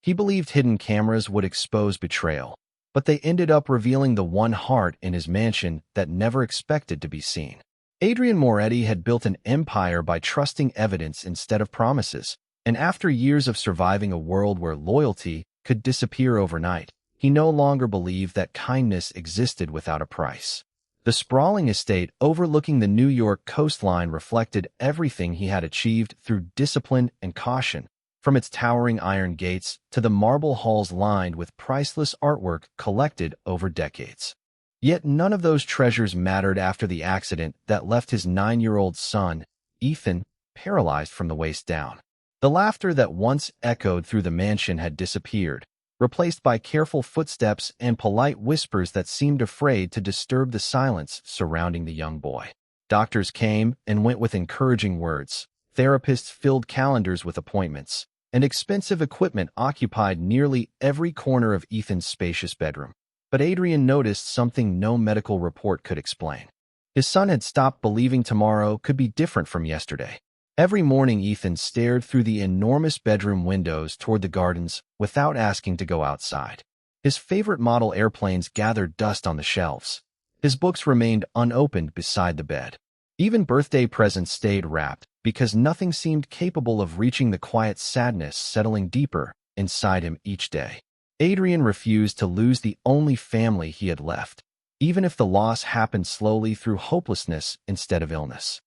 He believed hidden cameras would expose betrayal, but they ended up revealing the one heart in his mansion that never expected to be seen. Adrian Moretti had built an empire by trusting evidence instead of promises, and after years of surviving a world where loyalty could disappear overnight, he no longer believed that kindness existed without a price. The sprawling estate overlooking the New York coastline reflected everything he had achieved through discipline and caution, from its towering iron gates to the marble halls lined with priceless artwork collected over decades. Yet none of those treasures mattered after the accident that left his 9-year-old son, Ethan, paralyzed from the waist down. The laughter that once echoed through the mansion had disappeared, replaced by careful footsteps and polite whispers that seemed afraid to disturb the silence surrounding the young boy. Doctors came and went with encouraging words. Therapists filled calendars with appointments, and expensive equipment occupied nearly every corner of Ethan's spacious bedroom. But Adrian noticed something no medical report could explain. His son had stopped believing tomorrow could be different from yesterday. Every morning, Ethan stared through the enormous bedroom windows toward the gardens without asking to go outside. His favorite model airplanes gathered dust on the shelves. His books remained unopened beside the bed. Even birthday presents stayed wrapped because nothing seemed capable of reaching the quiet sadness settling deeper inside him each day. Adrian refused to lose the only family he had left, even if the loss happened slowly through hopelessness instead of illness.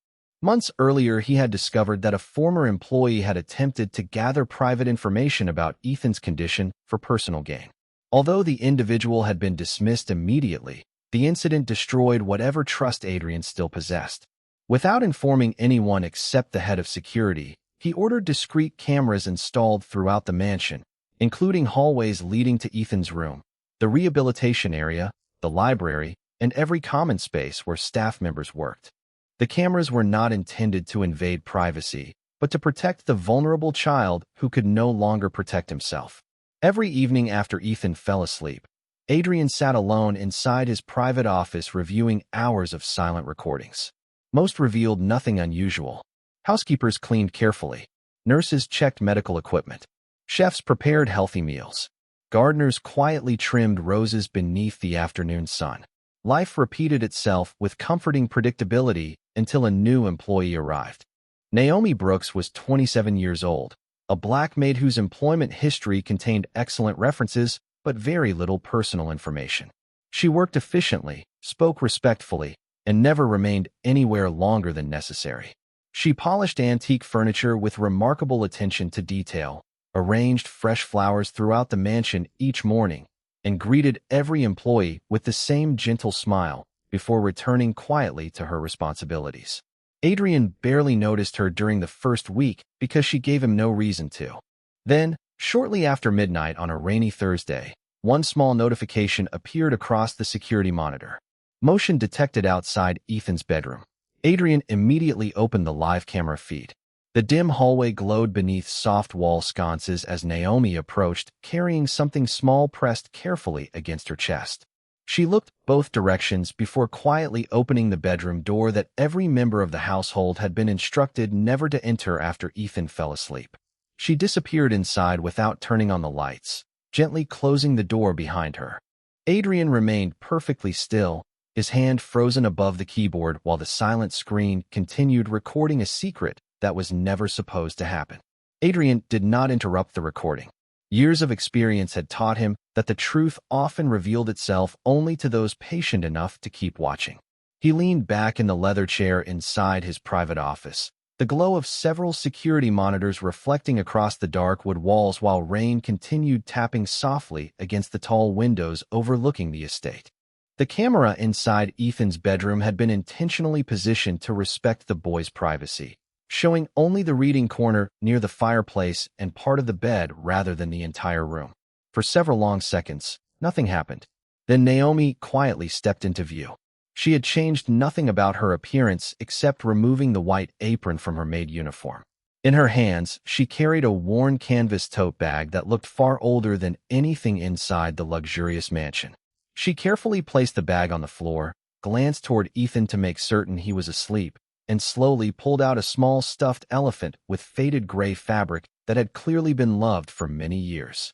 Months earlier, he had discovered that a former employee had attempted to gather private information about Ethan's condition for personal gain. Although the individual had been dismissed immediately, the incident destroyed whatever trust Adrian still possessed. Without informing anyone except the head of security, he ordered discreet cameras installed throughout the mansion, including hallways leading to Ethan's room, the rehabilitation area, the library, and every common space where staff members worked. The cameras were not intended to invade privacy, but to protect the vulnerable child who could no longer protect himself. Every evening after Ethan fell asleep, Adrian sat alone inside his private office reviewing hours of silent recordings. Most revealed nothing unusual. Housekeepers cleaned carefully. Nurses checked medical equipment. Chefs prepared healthy meals. Gardeners quietly trimmed roses beneath the afternoon sun. Life repeated itself with comforting predictability until a new employee arrived. Naomi Brooks was 27 years old, a black maid whose employment history contained excellent references but very little personal information. She worked efficiently, spoke respectfully, and never remained anywhere longer than necessary. She polished antique furniture with remarkable attention to detail, arranged fresh flowers throughout the mansion each morning, and greeted every employee with the same gentle smile before returning quietly to her responsibilities. Adrian barely noticed her during the first week because she gave him no reason to. Then, shortly after midnight on a rainy Thursday, one small notification appeared across the security monitor. Motion detected outside Ethan's bedroom. Adrian immediately opened the live camera feed. The dim hallway glowed beneath soft wall sconces as Naomi approached, carrying something small pressed carefully against her chest. She looked both directions before quietly opening the bedroom door that every member of the household had been instructed never to enter after Ethan fell asleep. She disappeared inside without turning on the lights, gently closing the door behind her. Adrian remained perfectly still, his hand frozen above the keyboard while the silent screen continued recording a secret that was never supposed to happen. Adrian did not interrupt the recording. Years of experience had taught him that the truth often revealed itself only to those patient enough to keep watching. He leaned back in the leather chair inside his private office, the glow of several security monitors reflecting across the dark wood walls while rain continued tapping softly against the tall windows overlooking the estate. The camera inside Ethan's bedroom had been intentionally positioned to respect the boy's privacy, showing only the reading corner near the fireplace and part of the bed rather than the entire room. For several long seconds, nothing happened. Then Naomi quietly stepped into view. She had changed nothing about her appearance except removing the white apron from her maid uniform. In her hands, she carried a worn canvas tote bag that looked far older than anything inside the luxurious mansion. She carefully placed the bag on the floor, glanced toward Ethan to make certain he was asleep, and slowly pulled out a small stuffed elephant with faded gray fabric that had clearly been loved for many years.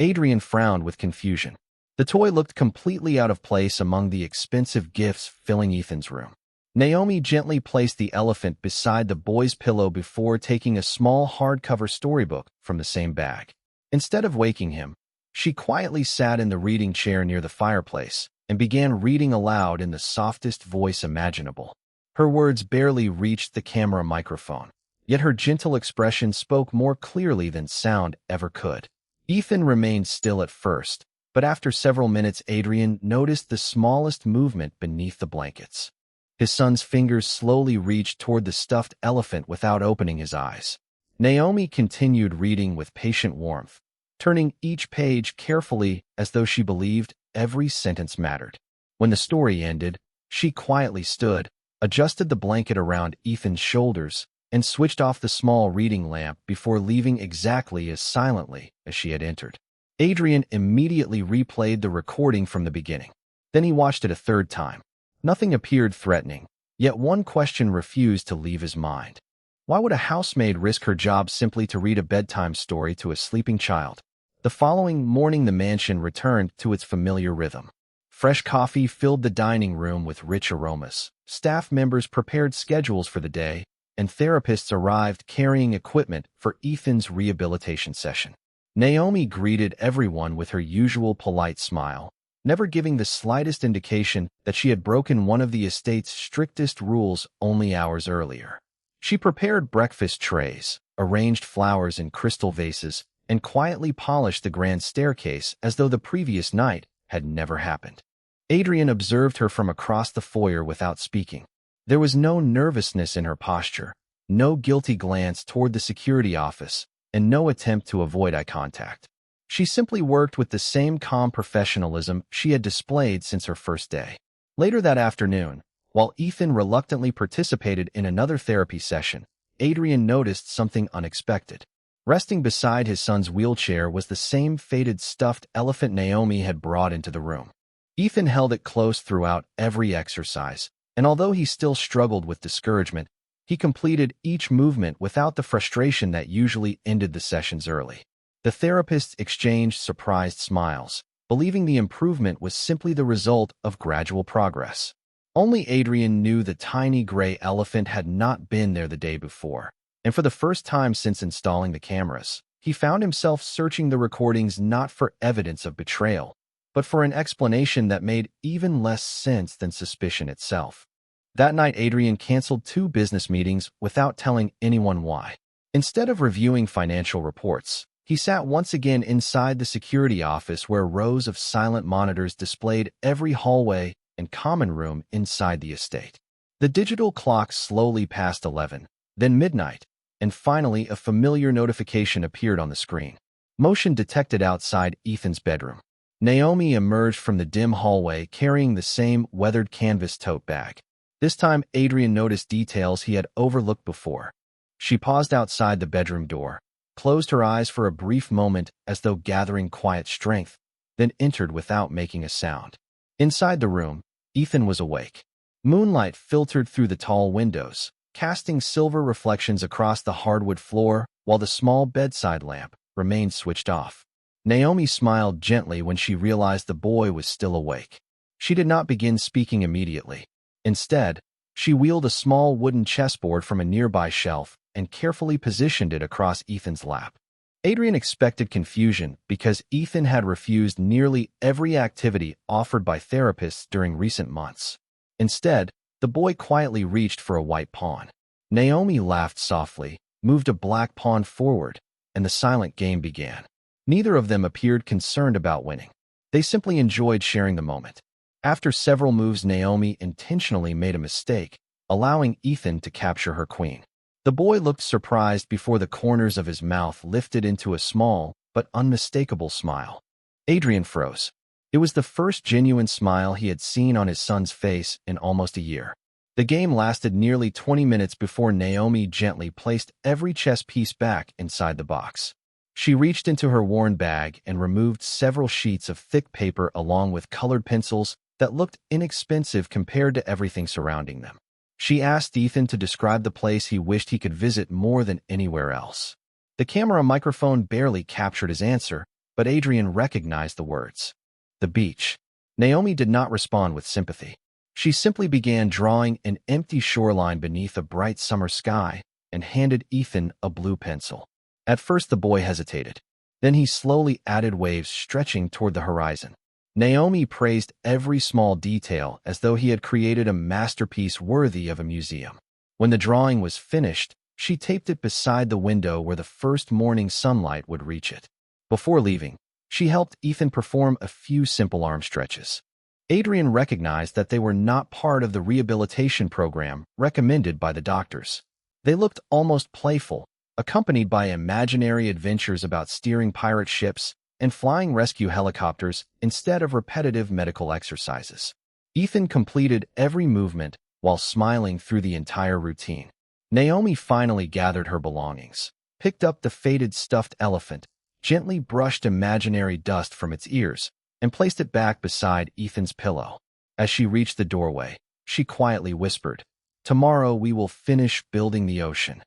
Adrian frowned with confusion. The toy looked completely out of place among the expensive gifts filling Ethan's room. Naomi gently placed the elephant beside the boy's pillow before taking a small hardcover storybook from the same bag. Instead of waking him, she quietly sat in the reading chair near the fireplace and began reading aloud in the softest voice imaginable. Her words barely reached the camera microphone, yet her gentle expression spoke more clearly than sound ever could. Ethan remained still at first, but after several minutes Adrian noticed the smallest movement beneath the blankets. His son's fingers slowly reached toward the stuffed elephant without opening his eyes. Naomi continued reading with patient warmth, turning each page carefully as though she believed every sentence mattered. When the story ended, she quietly stood, adjusted the blanket around Ethan's shoulders, and switched off the small reading lamp before leaving exactly as silently as she had entered. Adrian immediately replayed the recording from the beginning. Then he watched it a third time. Nothing appeared threatening, yet one question refused to leave his mind. Why would a housemaid risk her job simply to read a bedtime story to a sleeping child? The following morning the mansion returned to its familiar rhythm. Fresh coffee filled the dining room with rich aromas. Staff members prepared schedules for the day, and therapists arrived carrying equipment for Ethan's rehabilitation session. Naomi greeted everyone with her usual polite smile, never giving the slightest indication that she had broken one of the estate's strictest rules only hours earlier. She prepared breakfast trays, arranged flowers in crystal vases, and quietly polished the grand staircase as though the previous night had never happened. Adrian observed her from across the foyer without speaking. There was no nervousness in her posture, no guilty glance toward the security office, and no attempt to avoid eye contact. She simply worked with the same calm professionalism she had displayed since her first day. Later that afternoon, while Ethan reluctantly participated in another therapy session, Adrian noticed something unexpected. Resting beside his son's wheelchair was the same faded stuffed elephant Naomi had brought into the room. Ethan held it close throughout every exercise, and although he still struggled with discouragement, he completed each movement without the frustration that usually ended the sessions early. The therapists exchanged surprised smiles, believing the improvement was simply the result of gradual progress. Only Adrian knew the tiny gray elephant had not been there the day before, and for the first time since installing the cameras, he found himself searching the recordings not for evidence of betrayal, but for an explanation that made even less sense than suspicion itself. That night, Adrian canceled 2 business meetings without telling anyone why. Instead of reviewing financial reports, he sat once again inside the security office where rows of silent monitors displayed every hallway and common room inside the estate. The digital clock slowly passed 11, then midnight, and finally a familiar notification appeared on the screen. Motion detected outside Ethan's bedroom. Naomi emerged from the dim hallway carrying the same weathered canvas tote bag. This time, Adrian noticed details he had overlooked before. She paused outside the bedroom door, closed her eyes for a brief moment as though gathering quiet strength, then entered without making a sound. Inside the room, Ethan was awake. Moonlight filtered through the tall windows, casting silver reflections across the hardwood floor while the small bedside lamp remained switched off. Naomi smiled gently when she realized the boy was still awake. She did not begin speaking immediately. Instead, she wheeled a small wooden chessboard from a nearby shelf and carefully positioned it across Ethan's lap. Adrian expected confusion because Ethan had refused nearly every activity offered by therapists during recent months. Instead, the boy quietly reached for a white pawn. Naomi laughed softly, moved a black pawn forward, and the silent game began. Neither of them appeared concerned about winning. They simply enjoyed sharing the moment. After several moves, Naomi intentionally made a mistake, allowing Ethan to capture her queen. The boy looked surprised before the corners of his mouth lifted into a small but unmistakable smile. Adrian froze. It was the first genuine smile he had seen on his son's face in almost a year. The game lasted nearly 20 minutes before Naomi gently placed every chess piece back inside the box. She reached into her worn bag and removed several sheets of thick paper along with colored pencils that looked inexpensive compared to everything surrounding them. She asked Ethan to describe the place he wished he could visit more than anywhere else. The camera microphone barely captured his answer, but Adrian recognized the words. The beach. Naomi did not respond with sympathy. She simply began drawing an empty shoreline beneath a bright summer sky and handed Ethan a blue pencil. At first the boy hesitated. Then he slowly added waves stretching toward the horizon. Naomi praised every small detail as though he had created a masterpiece worthy of a museum. When the drawing was finished, she taped it beside the window where the first morning sunlight would reach it. Before leaving, she helped Ethan perform a few simple arm stretches. Adrian recognized that they were not part of the rehabilitation program recommended by the doctors. They looked almost playful, accompanied by imaginary adventures about steering pirate ships and flying rescue helicopters instead of repetitive medical exercises. Ethan completed every movement while smiling through the entire routine. Naomi finally gathered her belongings, picked up the faded stuffed elephant, gently brushed imaginary dust from its ears, and placed it back beside Ethan's pillow. As she reached the doorway, she quietly whispered, "Tomorrow we will finish building the ocean."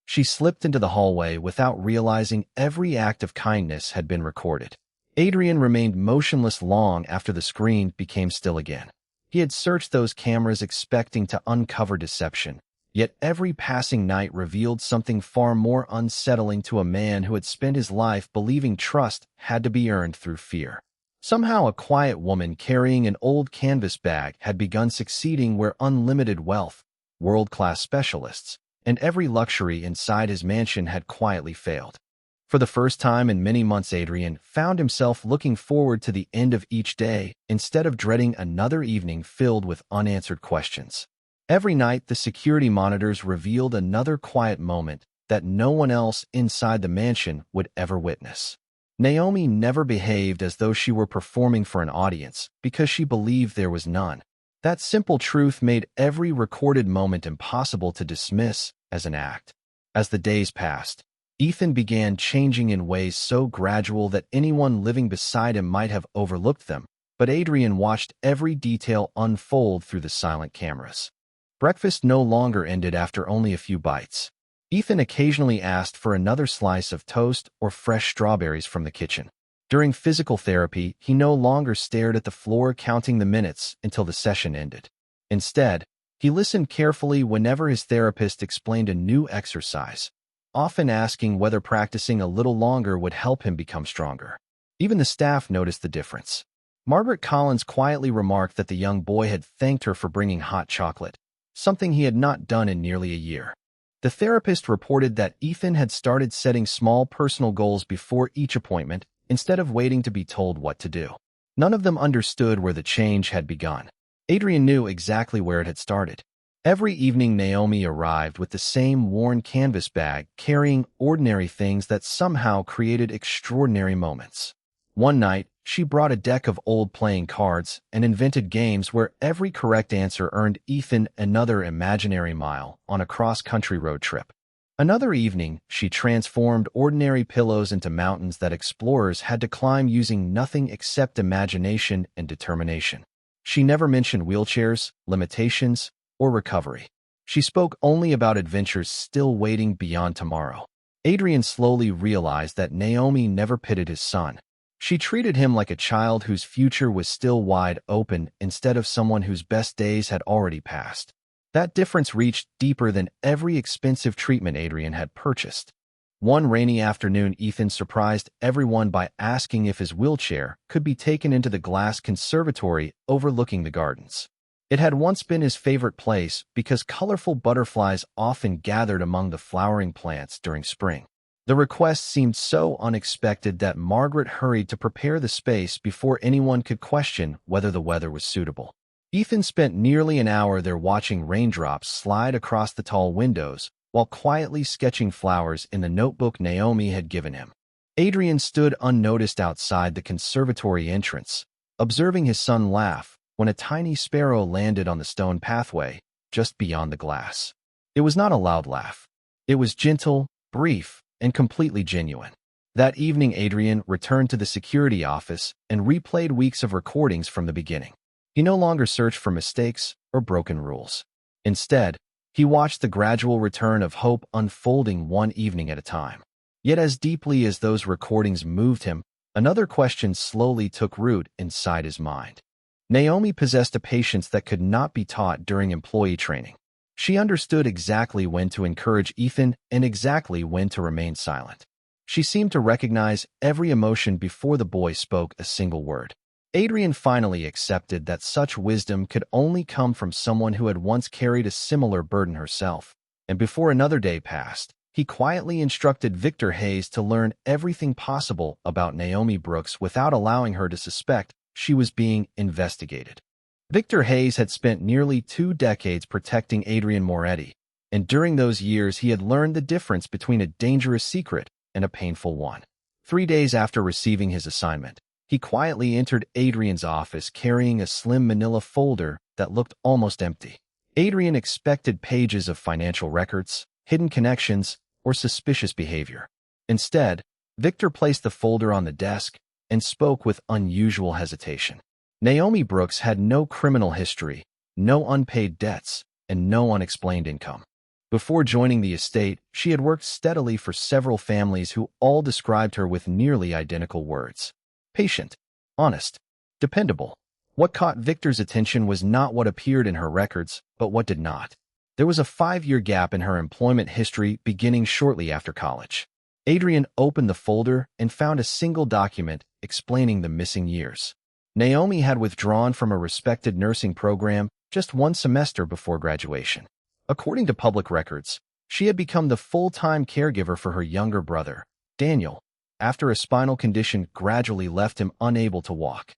She slipped into the hallway without realizing every act of kindness had been recorded. Adrian remained motionless long after the screen became still again. He had searched those cameras expecting to uncover deception, yet every passing night revealed something far more unsettling to a man who had spent his life believing trust had to be earned through fear. Somehow a quiet woman carrying an old canvas bag had begun succeeding where unlimited wealth, world-class specialists, and every luxury inside his mansion had quietly failed. For the first time in many months, Adrian found himself looking forward to the end of each day instead of dreading another evening filled with unanswered questions. Every night, the security monitors revealed another quiet moment that no one else inside the mansion would ever witness. Naomi never behaved as though she were performing for an audience because she believed there was none. That simple truth made every recorded moment impossible to dismiss as an act. As the days passed, Ethan began changing in ways so gradual that anyone living beside him might have overlooked them, but Adrian watched every detail unfold through the silent cameras. Breakfast no longer ended after only a few bites. Ethan occasionally asked for another slice of toast or fresh strawberries from the kitchen. During physical therapy, he no longer stared at the floor counting the minutes until the session ended. Instead, he listened carefully whenever his therapist explained a new exercise, often asking whether practicing a little longer would help him become stronger. Even the staff noticed the difference. Margaret Collins quietly remarked that the young boy had thanked her for bringing hot chocolate, something he had not done in nearly a year. The therapist reported that Ethan had started setting small personal goals before each appointment instead of waiting to be told what to do. None of them understood where the change had begun. Adrian knew exactly where it had started. Every evening, Naomi arrived with the same worn canvas bag, carrying ordinary things that somehow created extraordinary moments. One night, she brought a deck of old playing cards and invented games where every correct answer earned Ethan another imaginary mile on a cross-country road trip. Another evening, she transformed ordinary pillows into mountains that explorers had to climb using nothing except imagination and determination. She never mentioned wheelchairs, limitations, or recovery. She spoke only about adventures still waiting beyond tomorrow. Adrian slowly realized that Naomi never pitied his son. She treated him like a child whose future was still wide open instead of someone whose best days had already passed. That difference reached deeper than every expensive treatment Adrian had purchased. One rainy afternoon, Ethan surprised everyone by asking if his wheelchair could be taken into the glass conservatory overlooking the gardens. It had once been his favorite place because colorful butterflies often gathered among the flowering plants during spring. The request seemed so unexpected that Margaret hurried to prepare the space before anyone could question whether the weather was suitable. Ethan spent nearly an hour there watching raindrops slide across the tall windows while quietly sketching flowers in the notebook Naomi had given him. Adrian stood unnoticed outside the conservatory entrance, observing his son laugh when a tiny sparrow landed on the stone pathway just beyond the glass. It was not a loud laugh. It was gentle, brief, and completely genuine. That evening, Adrian returned to the security office and replayed weeks of recordings from the beginning. He no longer searched for mistakes or broken rules. Instead, he watched the gradual return of hope unfolding one evening at a time. Yet as deeply as those recordings moved him, Another question slowly took root inside his mind. Naomi possessed a patience that could not be taught during employee training. She understood exactly when to encourage Ethan and exactly when to remain silent. She seemed to recognize every emotion before the boy spoke a single word. Adrian finally accepted that such wisdom could only come from someone who had once carried a similar burden herself. And before another day passed, he quietly instructed Victor Hayes to learn everything possible about Naomi Brooks without allowing her to suspect she was being investigated. Victor Hayes had spent nearly 2 decades protecting Adrian Moretti, and during those years he had learned the difference between a dangerous secret and a painful one. 3 days after receiving his assignment, he quietly entered Adrian's office carrying a slim manila folder that looked almost empty. Adrian expected pages of financial records, hidden connections, or suspicious behavior. Instead, Victor placed the folder on the desk and spoke with unusual hesitation. Naomi Brooks had no criminal history, no unpaid debts, and no unexplained income. Before joining the estate, she had worked steadily for several families who all described her with nearly identical words. Patient, honest, dependable. What caught Victor's attention was not what appeared in her records, but what did not. There was a 5-year gap in her employment history beginning shortly after college. Adrian opened the folder and found a single document explaining the missing years. Naomi had withdrawn from a respected nursing program just 1 semester before graduation. According to public records, she had become the full-time caregiver for her younger brother, Daniel, after a spinal condition gradually left him unable to walk.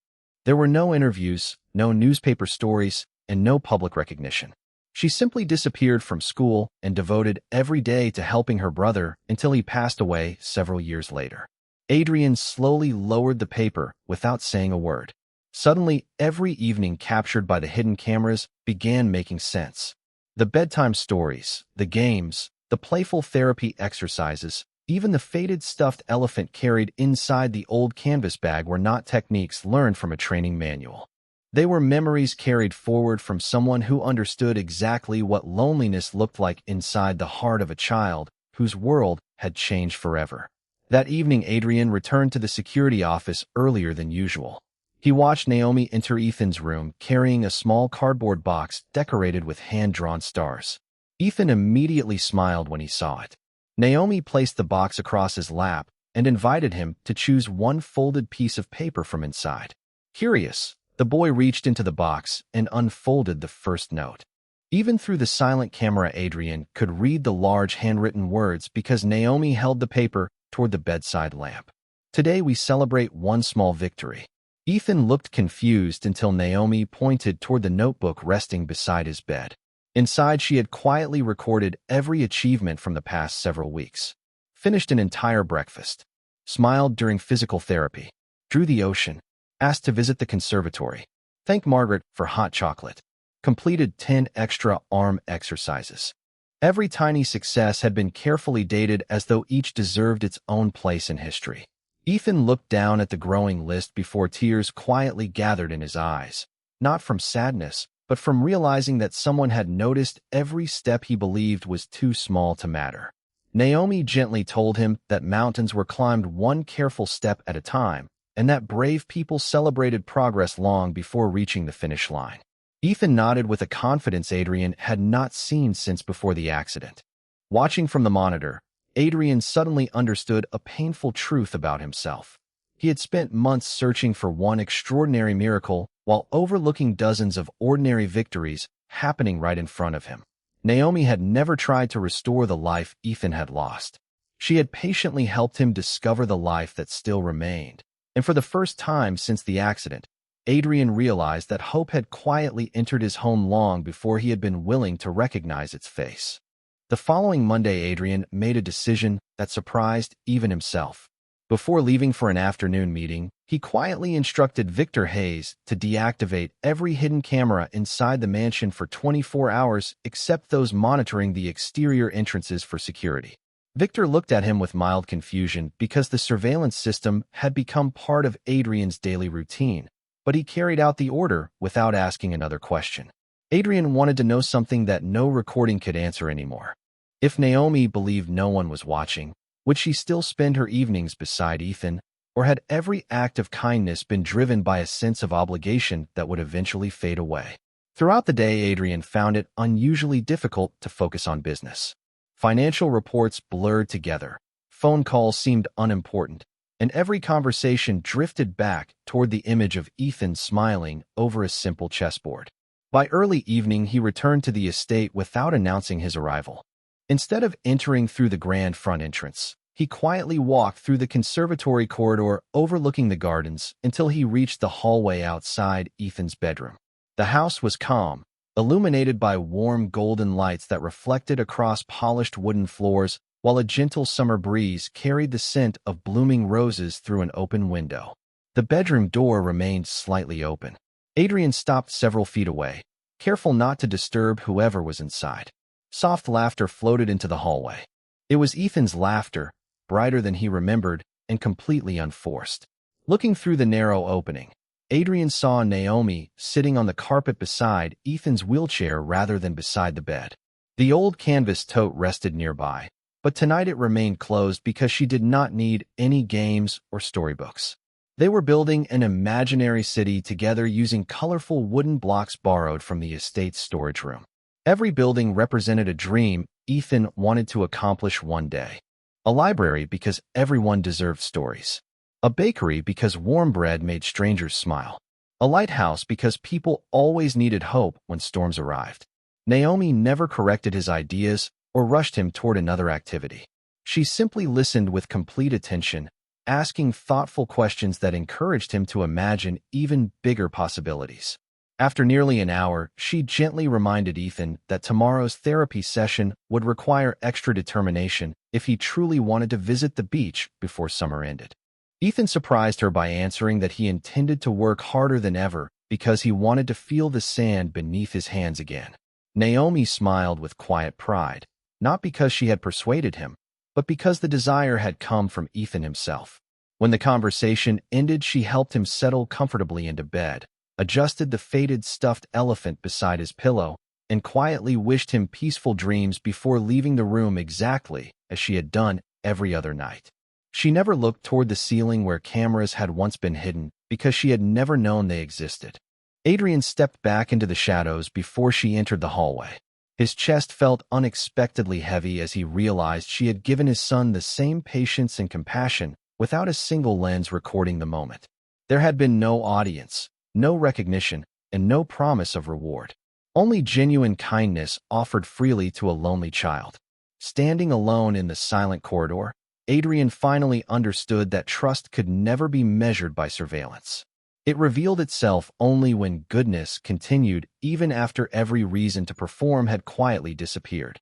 There were no interviews, no newspaper stories, and no public recognition. She simply disappeared from school and devoted every day to helping her brother until he passed away several years later. Adrian slowly lowered the paper without saying a word. Suddenly, every evening captured by the hidden cameras began making sense. The bedtime stories, the games, the playful therapy exercises, even the faded stuffed elephant carried inside the old canvas bag were not techniques learned from a training manual. They were memories carried forward from someone who understood exactly what loneliness looked like inside the heart of a child whose world had changed forever. That evening, Adrian returned to the security office earlier than usual. He watched Naomi enter Ethan's room carrying a small cardboard box decorated with hand-drawn stars. Ethan immediately smiled when he saw it. Naomi placed the box across his lap and invited him to choose one folded piece of paper from inside. Curious, the boy reached into the box and unfolded the first note. Even through the silent camera, Adrian could read the large handwritten words because Naomi held the paper toward the bedside lamp. Today we celebrate one small victory. Ethan looked confused until Naomi pointed toward the notebook resting beside his bed. Inside, she had quietly recorded every achievement from the past several weeks. Finished an entire breakfast. Smiled during physical therapy. Drew the ocean. Asked to visit the conservatory. Thanked Margaret for hot chocolate. Completed 10 extra arm exercises. Every tiny success had been carefully dated as though each deserved its own place in history. Ethan looked down at the growing list before tears quietly gathered in his eyes, not from sadness, but from realizing that someone had noticed every step he believed was too small to matter. Naomi gently told him that mountains were climbed one careful step at a time, and that brave people celebrated progress long before reaching the finish line. Ethan nodded with a confidence Adrian had not seen since before the accident. Watching from the monitor, Adrian suddenly understood a painful truth about himself. He had spent months searching for one extraordinary miracle while overlooking dozens of ordinary victories happening right in front of him. Naomi had never tried to restore the life Ethan had lost. She had patiently helped him discover the life that still remained. And for the first time since the accident, Adrian realized that hope had quietly entered his home long before he had been willing to recognize its face. The following Monday, Adrian made a decision that surprised even himself. Before leaving for an afternoon meeting, he quietly instructed Victor Hayes to deactivate every hidden camera inside the mansion for 24 hours except those monitoring the exterior entrances for security. Victor looked at him with mild confusion because the surveillance system had become part of Adrian's daily routine, but he carried out the order without asking another question. Adrian wanted to know something that no recording could answer anymore. If Naomi believed no one was watching, would she still spend her evenings beside Ethan, Or had every act of kindness been driven by a sense of obligation that would eventually fade away? Throughout the day, Adrian found it unusually difficult to focus on business. Financial reports blurred together, phone calls seemed unimportant, and every conversation drifted back toward the image of Ethan smiling over a simple chessboard. By early evening, he returned to the estate without announcing his arrival. Instead of entering through the grand front entrance, he quietly walked through the conservatory corridor overlooking the gardens until he reached the hallway outside Ethan's bedroom. The house was calm, illuminated by warm golden lights that reflected across polished wooden floors, while a gentle summer breeze carried the scent of blooming roses through an open window. The bedroom door remained slightly open. Adrian stopped several feet away, careful not to disturb whoever was inside. Soft laughter floated into the hallway. It was Ethan's laughter, brighter than he remembered and completely unforced. Looking through the narrow opening, Adrian saw Naomi sitting on the carpet beside Ethan's wheelchair rather than beside the bed. The old canvas tote rested nearby, but tonight it remained closed because she did not need any games or storybooks. They were building an imaginary city together using colorful wooden blocks borrowed from the estate's storage room. Every building represented a dream Ethan wanted to accomplish one day. A library because everyone deserved stories. A bakery because warm bread made strangers smile. A lighthouse because people always needed hope when storms arrived. Naomi never corrected his ideas or rushed him toward another activity. She simply listened with complete attention, asking thoughtful questions that encouraged him to imagine even bigger possibilities. After nearly an hour, she gently reminded Ethan that tomorrow's therapy session would require extra determination if he truly wanted to visit the beach before summer ended. Ethan surprised her by answering that he intended to work harder than ever because he wanted to feel the sand beneath his hands again. Naomi smiled with quiet pride, not because she had persuaded him, but because the desire had come from Ethan himself. When the conversation ended, she helped him settle comfortably into bed, adjusted the faded stuffed elephant beside his pillow, and quietly wished him peaceful dreams before leaving the room exactly as she had done every other night. She never looked toward the ceiling where cameras had once been hidden because she had never known they existed. Adrian stepped back into the shadows before she entered the hallway. His chest felt unexpectedly heavy as he realized she had given his son the same patience and compassion without a single lens recording the moment. There had been no audience, no recognition, and no promise of reward. Only genuine kindness offered freely to a lonely child. Standing alone in the silent corridor, Adrian finally understood that trust could never be measured by surveillance. It revealed itself only when goodness continued even after every reason to perform had quietly disappeared.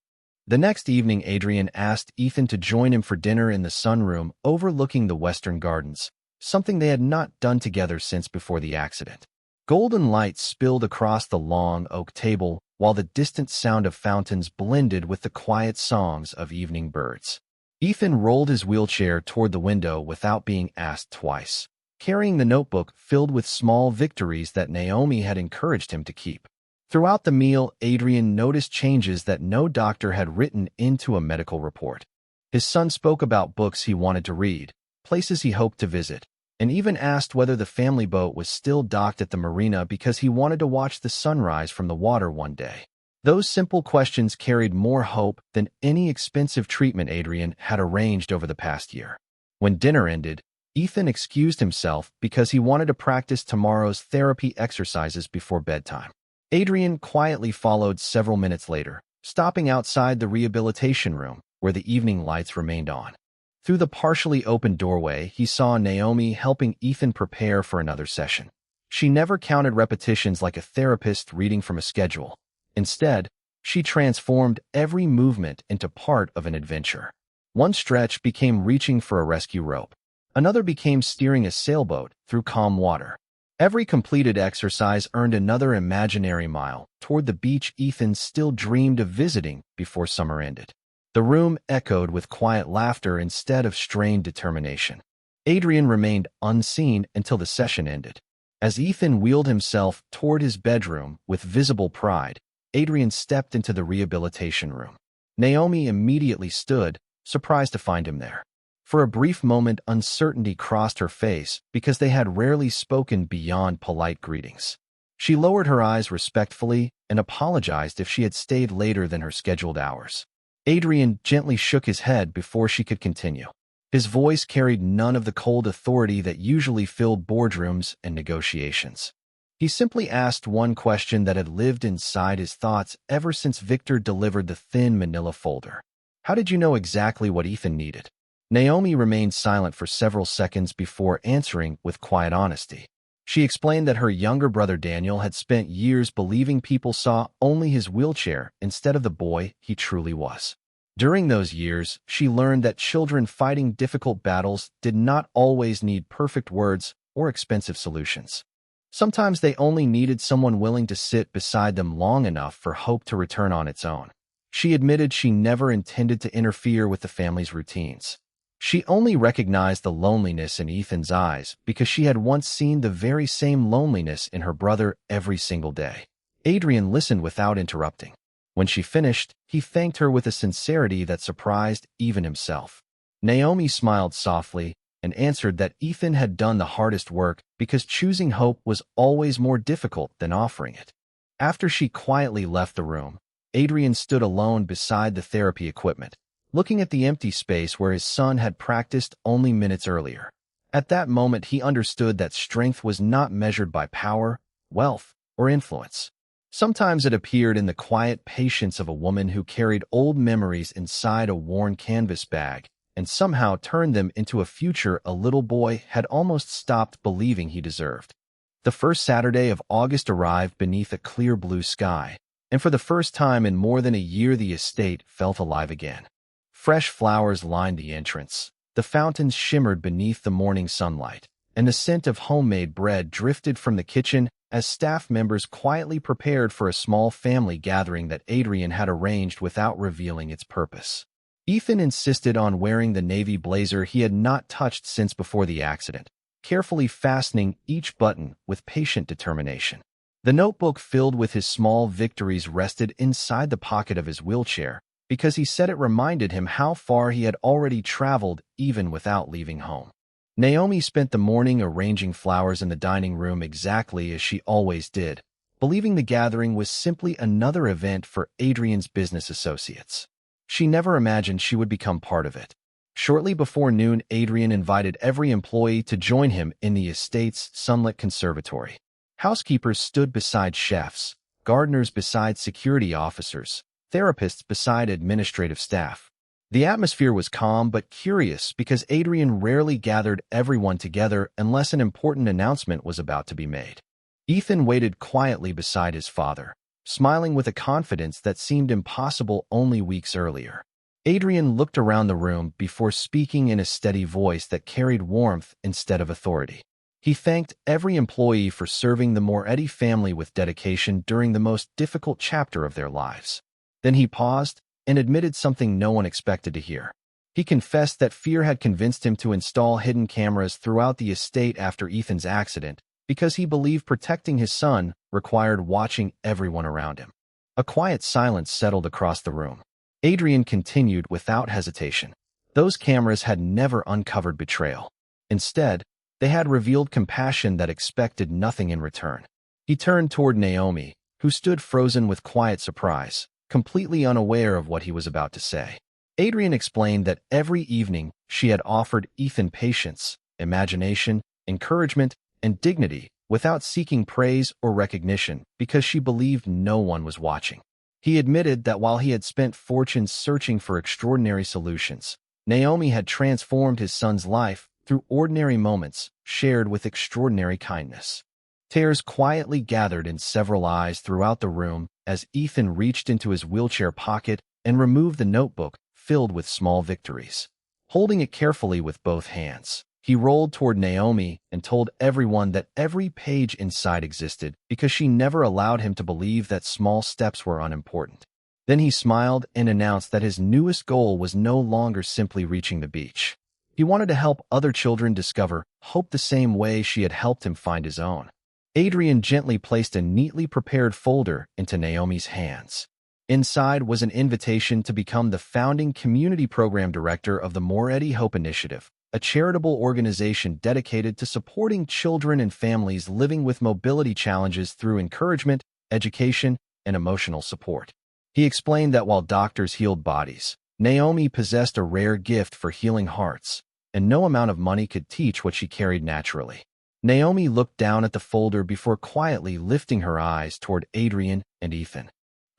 The next evening, Adrian asked Ethan to join him for dinner in the sunroom overlooking the western gardens, something they had not done together since before the accident. Golden light spilled across the long oak table, while the distant sound of fountains blended with the quiet songs of evening birds. Ethan rolled his wheelchair toward the window without being asked twice, carrying the notebook filled with small victories that Naomi had encouraged him to keep. Throughout the meal, Adrian noticed changes that no doctor had written into a medical report. His son spoke about books he wanted to read, places he hoped to visit, and even asked whether the family boat was still docked at the marina because he wanted to watch the sunrise from the water one day. Those simple questions carried more hope than any expensive treatment Adrian had arranged over the past year. When dinner ended, Ethan excused himself because he wanted to practice tomorrow's therapy exercises before bedtime. Adrian quietly followed several minutes later, stopping outside the rehabilitation room where the evening lights remained on. Through the partially open doorway, he saw Naomi helping Ethan prepare for another session. She never counted repetitions like a therapist reading from a schedule. Instead, she transformed every movement into part of an adventure. One stretch became reaching for a rescue rope. Another became steering a sailboat through calm water. Every completed exercise earned another imaginary mile toward the beach Ethan still dreamed of visiting before summer ended. The room echoed with quiet laughter instead of strained determination. Adrian remained unseen until the session ended. As Ethan wheeled himself toward his bedroom with visible pride, Adrian stepped into the rehabilitation room. Naomi immediately stood, surprised to find him there. For a brief moment, uncertainty crossed her face because they had rarely spoken beyond polite greetings. She lowered her eyes respectfully and apologized if she had stayed later than her scheduled hours. Adrian gently shook his head before she could continue. His voice carried none of the cold authority that usually filled boardrooms and negotiations. He simply asked one question that had lived inside his thoughts ever since Victor delivered the thin manila folder. How did you know exactly what Ethan needed? Naomi remained silent for several seconds before answering with quiet honesty. She explained that her younger brother Daniel had spent years believing people saw only his wheelchair instead of the boy he truly was. During those years, she learned that children fighting difficult battles did not always need perfect words or expensive solutions. Sometimes they only needed someone willing to sit beside them long enough for hope to return on its own. She admitted she never intended to interfere with the family's routines. She only recognized the loneliness in Ethan's eyes because she had once seen the very same loneliness in her brother every single day. Adrian listened without interrupting. When she finished, he thanked her with a sincerity that surprised even himself. Naomi smiled softly and answered that Ethan had done the hardest work because choosing hope was always more difficult than offering it. After she quietly left the room, Adrian stood alone beside the therapy equipment, looking at the empty space where his son had practiced only minutes earlier. At that moment, he understood that strength was not measured by power, wealth, or influence. Sometimes it appeared in the quiet patience of a woman who carried old memories inside a worn canvas bag and somehow turned them into a future a little boy had almost stopped believing he deserved. The first Saturday of August arrived beneath a clear blue sky, and for the first time in more than a year the estate felt alive again. Fresh flowers lined the entrance, the fountains shimmered beneath the morning sunlight, and the scent of homemade bread drifted from the kitchen as staff members quietly prepared for a small family gathering that Adrian had arranged without revealing its purpose. Ethan insisted on wearing the navy blazer he had not touched since before the accident, carefully fastening each button with patient determination. The notebook filled with his small victories rested inside the pocket of his wheelchair, because he said it reminded him how far he had already traveled even without leaving home. Naomi spent the morning arranging flowers in the dining room exactly as she always did, believing the gathering was simply another event for Adrian's business associates. She never imagined she would become part of it. Shortly before noon, Adrian invited every employee to join him in the estate's sunlit conservatory. Housekeepers stood beside chefs, gardeners beside security officers, therapists beside administrative staff. The atmosphere was calm but curious because Adrian rarely gathered everyone together unless an important announcement was about to be made. Ethan waited quietly beside his father, smiling with a confidence that seemed impossible only weeks earlier. Adrian looked around the room before speaking in a steady voice that carried warmth instead of authority. He thanked every employee for serving the Moretti family with dedication during the most difficult chapter of their lives. Then he paused and admitted something no one expected to hear. He confessed that fear had convinced him to install hidden cameras throughout the estate after Ethan's accident because he believed protecting his son required watching everyone around him. A quiet silence settled across the room. Adrian continued without hesitation. Those cameras had never uncovered betrayal. Instead, they had revealed compassion that expected nothing in return. He turned toward Naomi, who stood frozen with quiet surprise, completely unaware of what he was about to say. Adrian explained that every evening she had offered Ethan patience, imagination, encouragement, and dignity without seeking praise or recognition because she believed no one was watching. He admitted that while he had spent fortunes searching for extraordinary solutions, Naomi had transformed his son's life through ordinary moments shared with extraordinary kindness. Tears quietly gathered in several eyes throughout the room as Ethan reached into his wheelchair pocket and removed the notebook filled with small victories. Holding it carefully with both hands, he rolled toward Naomi and told everyone that every page inside existed because she never allowed him to believe that small steps were unimportant. Then he smiled and announced that his newest goal was no longer simply reaching the beach. He wanted to help other children discover hope the same way she had helped him find his own. Adrian gently placed a neatly prepared folder into Naomi's hands. Inside was an invitation to become the founding community program director of the Moretti Hope Initiative, a charitable organization dedicated to supporting children and families living with mobility challenges through encouragement, education, and emotional support. He explained that while doctors healed bodies, Naomi possessed a rare gift for healing hearts, and no amount of money could teach what she carried naturally. Naomi looked down at the folder before quietly lifting her eyes toward Adrian and Ethan.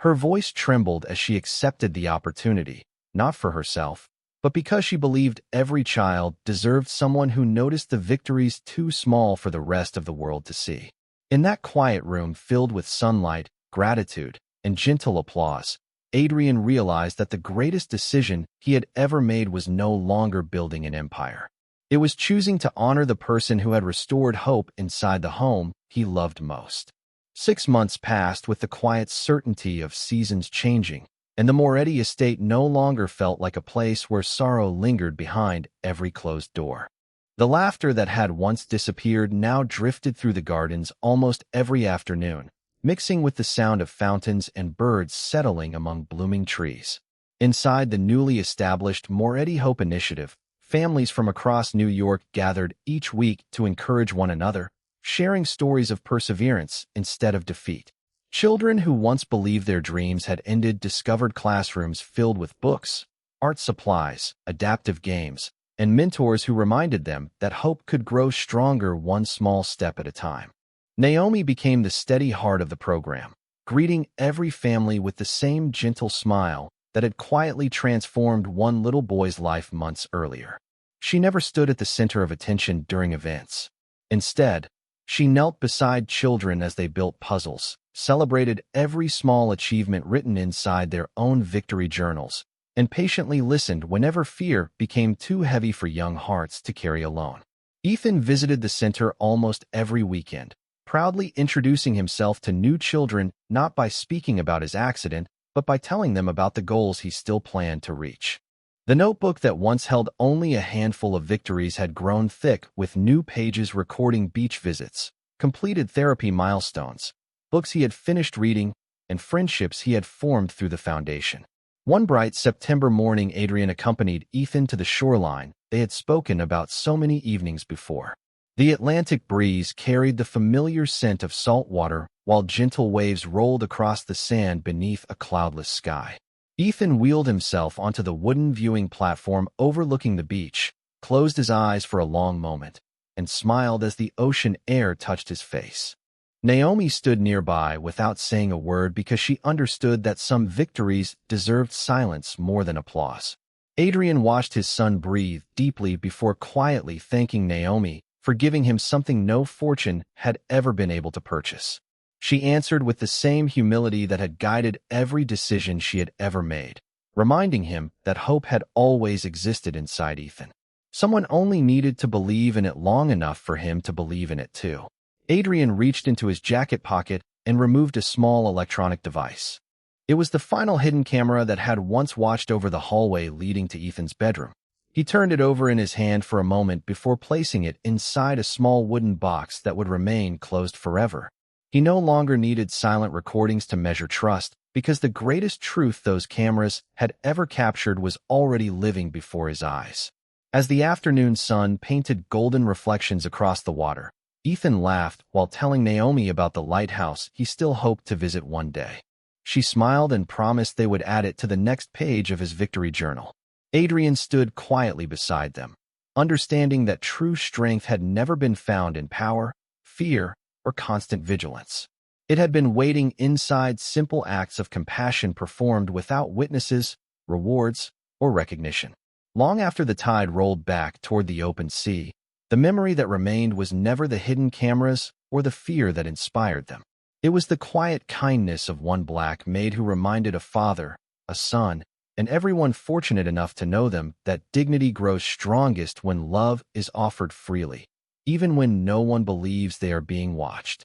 Her voice trembled as she accepted the opportunity, not for herself, but because she believed every child deserved someone who noticed the victories too small for the rest of the world to see. In that quiet room filled with sunlight, gratitude, and gentle applause, Adrian realized that the greatest decision he had ever made was no longer building an empire. It was choosing to honor the person who had restored hope inside the home he loved most. 6 months passed with the quiet certainty of seasons changing, and the Moretti estate no longer felt like a place where sorrow lingered behind every closed door. The laughter that had once disappeared now drifted through the gardens almost every afternoon, mixing with the sound of fountains and birds settling among blooming trees. Inside the newly established Moretti Hope Initiative, families from across New York gathered each week to encourage one another, sharing stories of perseverance instead of defeat. Children who once believed their dreams had ended discovered classrooms filled with books, art supplies, adaptive games, and mentors who reminded them that hope could grow stronger one small step at a time. Naomi became the steady heart of the program, greeting every family with the same gentle smile that had quietly transformed one little boy's life months earlier. She never stood at the center of attention during events. Instead, she knelt beside children as they built puzzles, celebrated every small achievement written inside their own victory journals, and patiently listened whenever fear became too heavy for young hearts to carry alone. Ethan visited the center almost every weekend, proudly introducing himself to new children not by speaking about his accident, but by telling them about the goals he still planned to reach. The notebook that once held only a handful of victories had grown thick with new pages recording beach visits, completed therapy milestones, books he had finished reading, and friendships he had formed through the foundation. One bright September morning, Adrian accompanied Ethan to the shoreline they had spoken about so many evenings before. The Atlantic breeze carried the familiar scent of salt water while gentle waves rolled across the sand beneath a cloudless sky. Ethan wheeled himself onto the wooden viewing platform overlooking the beach, closed his eyes for a long moment, and smiled as the ocean air touched his face. Naomi stood nearby without saying a word because she understood that some victories deserved silence more than applause. Adrian watched his son breathe deeply before quietly thanking Naomi for giving him something no fortune had ever been able to purchase. She answered with the same humility that had guided every decision she had ever made, reminding him that hope had always existed inside Ethan. Someone only needed to believe in it long enough for him to believe in it too. Adrian reached into his jacket pocket and removed a small electronic device. It was the final hidden camera that had once watched over the hallway leading to Ethan's bedroom. He turned it over in his hand for a moment before placing it inside a small wooden box that would remain closed forever. He no longer needed silent recordings to measure trust, because the greatest truth those cameras had ever captured was already living before his eyes. As the afternoon sun painted golden reflections across the water, Ethan laughed while telling Naomi about the lighthouse he still hoped to visit one day. She smiled and promised they would add it to the next page of his victory journal. Adrian stood quietly beside them, understanding that true strength had never been found in power, fear, or constant vigilance. It had been waiting inside simple acts of compassion performed without witnesses, rewards, or recognition. Long after the tide rolled back toward the open sea, the memory that remained was never the hidden cameras or the fear that inspired them. It was the quiet kindness of one Black Maid who reminded a father, a son, and everyone fortunate enough to know them that dignity grows strongest when love is offered freely, even when no one believes they are being watched.